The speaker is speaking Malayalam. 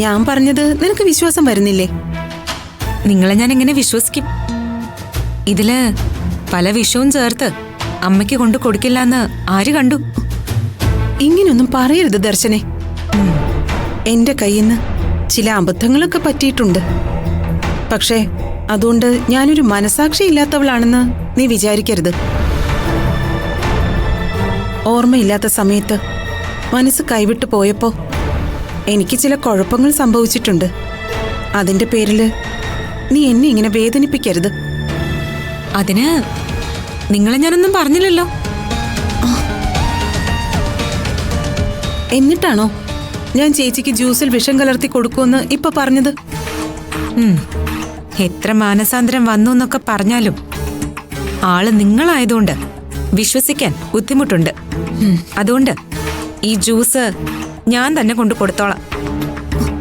ഞാൻ പറഞ്ഞത് നിനക്ക് വിശ്വാസം വരുന്നില്ലേ? നിങ്ങളെ ഞാൻ എങ്ങനെ വിശ്വസിക്കും? ഇതില് പല വിഷവും ചേർത്ത് അമ്മയ്ക്ക് കൊണ്ട് കൊടുക്കില്ലെന്ന് ആര് കണ്ടു? ഇങ്ങനൊന്നും പറയരുത് ദർശനെ. എന്റെ കയ്യിന്ന് ചില അബദ്ധങ്ങളൊക്കെ പറ്റിയിട്ടുണ്ട്. പക്ഷേ അതുകൊണ്ട് ഞാനൊരു മനസാക്ഷി ഇല്ലാത്തവളാണെന്ന് നീ വിചാരിക്കരുത്. ഓർമ്മയില്ലാത്ത സമയത്ത് മനസ്സ് കൈവിട്ടു പോയപ്പോ എനിക്ക് ചില കുഴപ്പങ്ങൾ സംഭവിച്ചിട്ടുണ്ട്. അതിന്റെ പേരില് നീ എന്നെ ഇങ്ങനെ വേദനിപ്പിക്കരുത്. അതിന് നിങ്ങളെ ഞാനൊന്നും പറഞ്ഞില്ലല്ലോ. എന്നിട്ടാണോ ഞാൻ ചേച്ചിക്ക് ജ്യൂസിൽ വിഷം കലർത്തി കൊടുക്കുമെന്ന് ഇപ്പൊ പറഞ്ഞത്? എത്ര മാനസാന്തരം വന്നു എന്നൊക്കെ പറഞ്ഞാലും ആള് നിങ്ങളായതുകൊണ്ട് വിശ്വസിക്കാൻ ബുദ്ധിമുട്ടുണ്ട്. അതുകൊണ്ട് ഈ ജ്യൂസ് ഞാൻ തന്നെ കൊണ്ടു കൊടുത്തോളാം.